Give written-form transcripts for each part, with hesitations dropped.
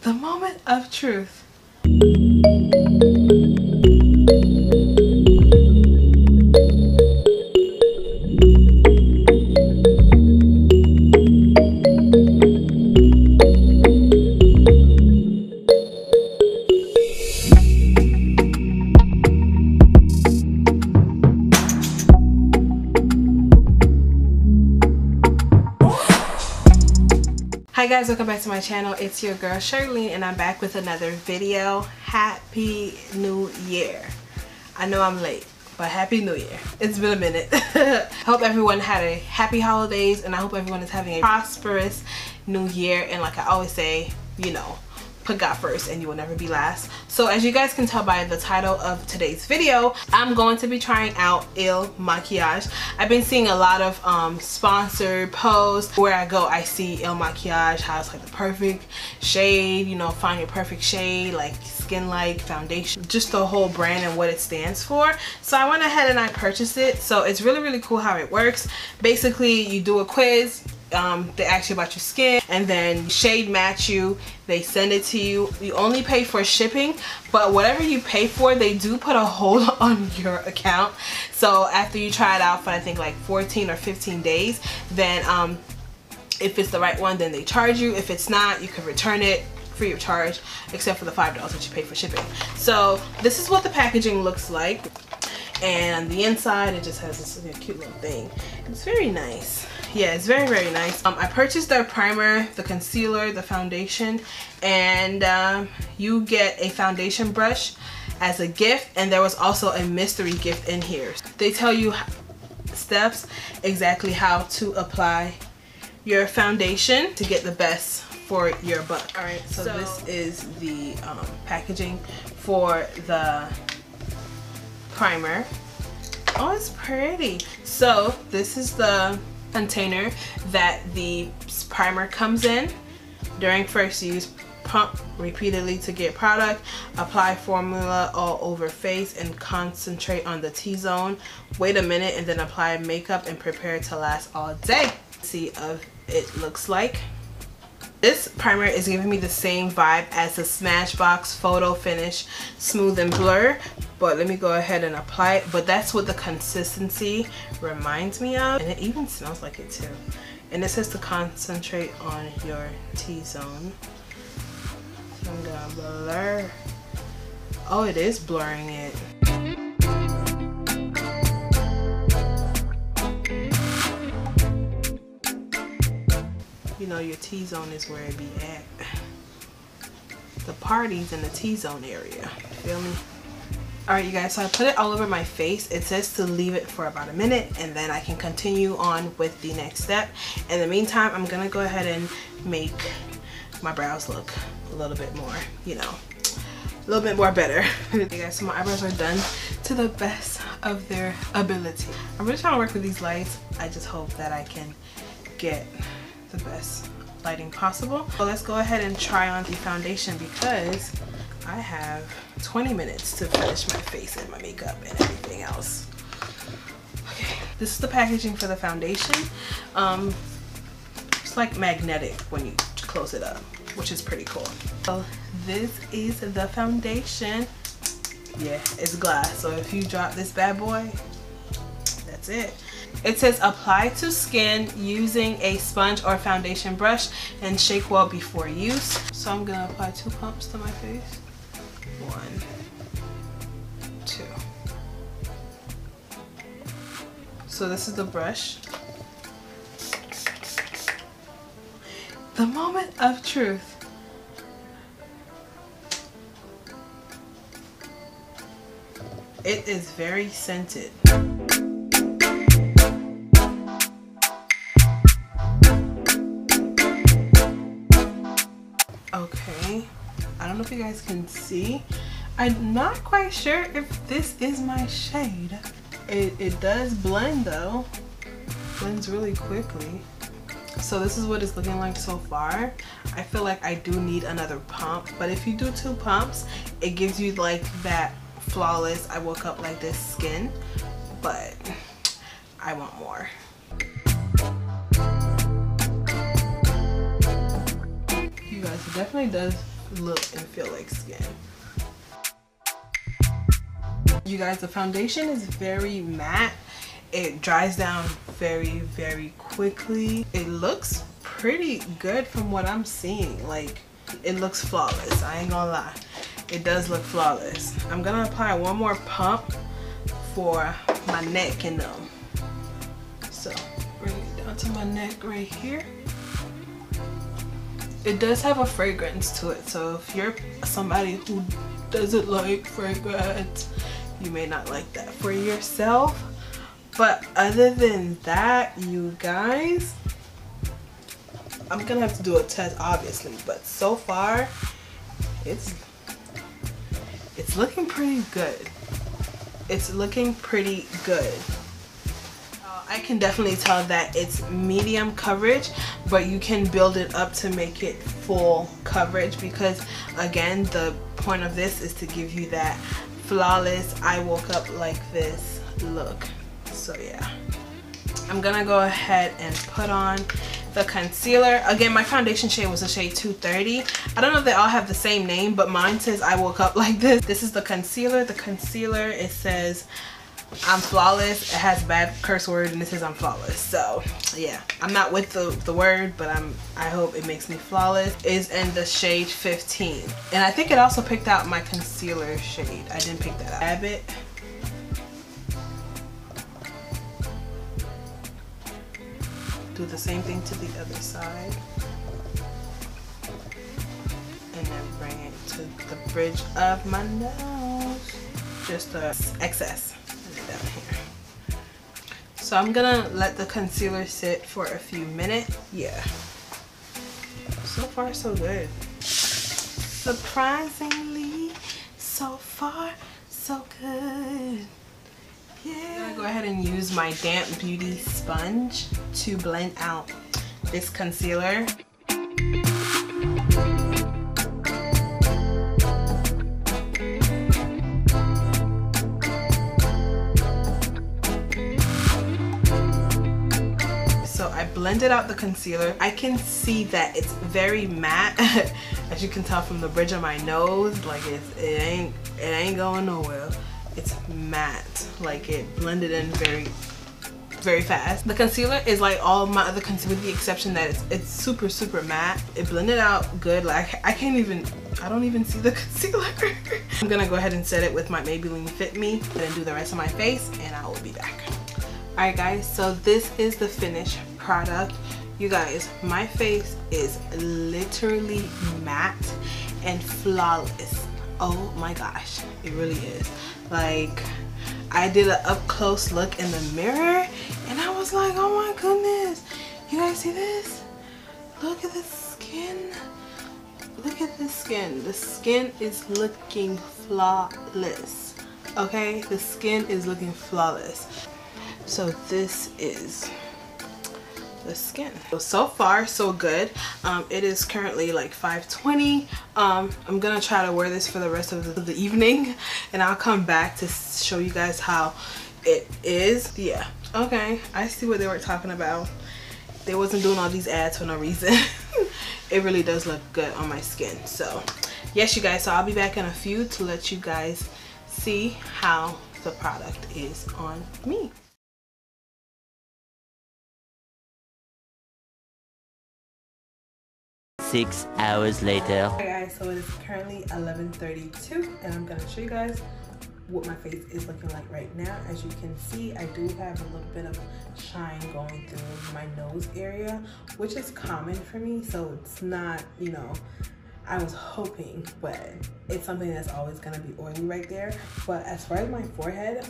The moment of truth. Hi guys, welcome back to my channel. It's your girl Choerline and I'm back with another video. Happy New Year. I know I'm late, but Happy New Year. It's been a minute. I hope everyone had a happy holidays and I hope everyone is having a prosperous new year. And like I always say, you know, put God first and you will never be last. So as you guys can tell by the title of today's video, I'm going to be trying out Makiage. I've been seeing a lot of sponsored posts. Where I go, I see Makiage, how it's like the perfect shade, you know, find your perfect shade, like skin-like foundation, just the whole brand and what it stands for. So I went ahead and I purchased it. So it's really cool how it works. Basically, you do a quiz. They ask you about your skin and then shade match you. They send it to you. You only pay for shipping, but whatever you pay for, they do put a hold on your account. So after you try it out for I think like 14 or 15 days, then if it's the right one, then they charge you. If it's not, you can return it free of charge, except for the $5 that you pay for shipping. So this is what the packaging looks like, and on the inside it just has this cute little thing. It's very nice. Yeah, it's very nice. I purchased their primer, the concealer, the foundation, and you get a foundation brush as a gift, and there was also a mystery gift in here. They tell you steps exactly how to apply your foundation to get the best for your buck. Alright, so this is the packaging for the primer. Oh, it's pretty. So this is the container that the primer comes in. During first use, pump repeatedly to get product. Apply formula all over face and concentrate on the T-zone. Wait a minute and then apply makeup and prepare to last all day. See if it looks like. This primer is giving me the same vibe as the Smashbox Photo Finish Smooth and Blur, but let me go ahead and apply it. But that's what the consistency reminds me of, and it even smells like it too. And it says to concentrate on your T-zone. So I'm gonna blur. Oh, it is blurring it. You know, your T-zone is where it be at. The party's in the T-zone area. Feel me? Alright, you guys, so I put it all over my face. It says to leave it for about a minute and then I can continue on with the next step. In the meantime, I'm gonna go ahead and make my brows look a little bit more, you know, a little bit more better. You guys, so my eyebrows are done to the best of their ability. I'm really trying to work with these lights. I just hope that I can get the best lighting possible. So let's go ahead and try on the foundation because I have 20 minutes to finish my face and my makeup and everything else. Okay, this is the packaging for the foundation. It's like magnetic when you close it up, which is pretty cool. So this is the foundation. Yeah, it's glass, so if you drop this bad boy, that's it. It says apply to skin using a sponge or foundation brush and shake well before use. So I'm gonna apply 2 pumps to my face. 1, 2. So this is the brush. The moment of truth. It is very scented. Okay, I don't know if you guys can see. I'm not quite sure if this is my shade. It does blend though. Blends really quickly. So this is what it's looking like so far. I feel like I do need another pump, but if you do 2 pumps, it gives you like that flawless, I woke up like this skin, but I want more. You guys, it definitely does look and feel like skin. You guys, the foundation is very matte. It dries down very quickly. It looks pretty good from what I'm seeing. Like, it looks flawless. I ain't gonna lie. It does look flawless. I'm gonna apply one more pump for my neck and them. So bring it down to my neck right here. It does have a fragrance to it, so if you're somebody who doesn't like fragrance, you may not like that for yourself. But other than that, you guys, I'm gonna have to do a test obviously, but so far it's looking pretty good. It's looking pretty good. I can definitely tell that it's medium coverage, but you can build it up to make it full coverage, because again, the point of this is to give you that flawless I woke up like this look. So yeah, I'm gonna go ahead and put on the concealer. Again, my foundation shade was a shade 230. I don't know if they all have the same name, but mine says I woke up like this. This is the concealer. The concealer, it says I'm flawless. It has bad curse word and it says I'm flawless. So yeah, I'm not with the word, but I hope it makes me flawless. Is in the shade 15. And I think it also picked out my concealer shade. I didn't pick that out. Dab it. Do the same thing to the other side. And then bring it to the bridge of my nose. Just the excess. Down here. So I'm gonna let the concealer sit for a few minutes. Yeah, so far so good. Surprisingly, so far so good. Yeah, I'm gonna go ahead and use my damp beauty sponge to blend out this concealer. Blended out the concealer. I can see that it's very matte as you can tell from the bridge of my nose. Like it ain't going nowhere. It's matte, like it blended in very fast. The concealer is like all my other concealer with the exception that it's super matte. It blended out good. Like I don't even see the concealer. I'm gonna go ahead and set it with my Maybelline Fit Me and then do the rest of my face, and I will be back. Alright guys, so this is the finished product. You guys, my face is literally matte and flawless. Oh my gosh, it really is. Like, I did an up close look in the mirror and I was like, oh my goodness, you guys see this? Look at the skin. Look at the skin. The skin is looking flawless. Okay, the skin is looking flawless. So this is the skin. So far so good. It is currently like 5:20. I'm gonna try to wear this for the rest of the evening, and I'll come back to show you guys how it is. Yeah, okay, I see what they were talking about. They wasn't doing all these ads for no reason. It really does look good on my skin. So yes, you guys, so I'll be back in a few to let you guys see how the product is on me. 6 hours later. Hi guys, so it is currently 11:32 and I'm gonna show you guys what my face is looking like right now. As you can see, I do have a little bit of shine going through my nose area, which is common for me, so it's not, you know, I was hoping, but it's something that's always gonna be oily right there. But as far as my forehead,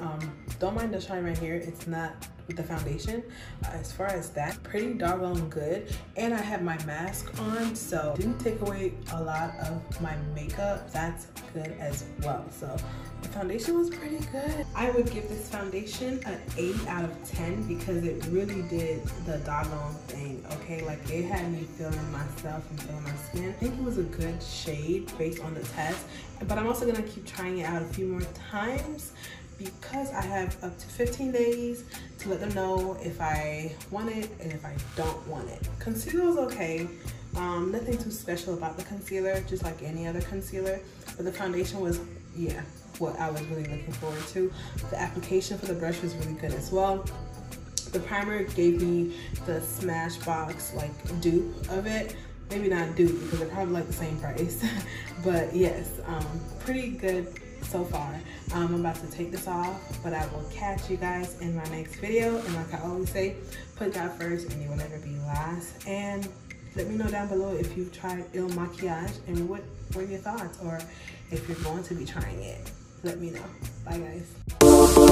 don't mind the shine right here. It's not with the foundation. As far as that, pretty doggone good. And I have my mask on, so didn't take away a lot of my makeup. That's good as well. So the foundation was pretty good. I would give this foundation an 8 out of 10 because it really did the doggone thing, okay? Like, it had me feeling myself and feeling my skin. I think it was a good shade based on the test, but I'm also gonna keep trying it out a few more times because I have up to 15 days to let them know if I want it and if I don't want it. Concealer was okay, Nothing too special about the concealer, just like any other concealer. But the foundation was, yeah, what I was really looking forward to. The application for the brush was really good as well. The primer gave me the Smashbox like dupe of it. Maybe not dupe because they're probably like the same price. But yes, pretty good so far. I'm about to take this off, but I will catch you guys in my next video. And like I always say, put God first and you will never be last. And let me know down below if you've tried Makiage and what were your thoughts, or if you're going to be trying it. Let me know. Bye guys.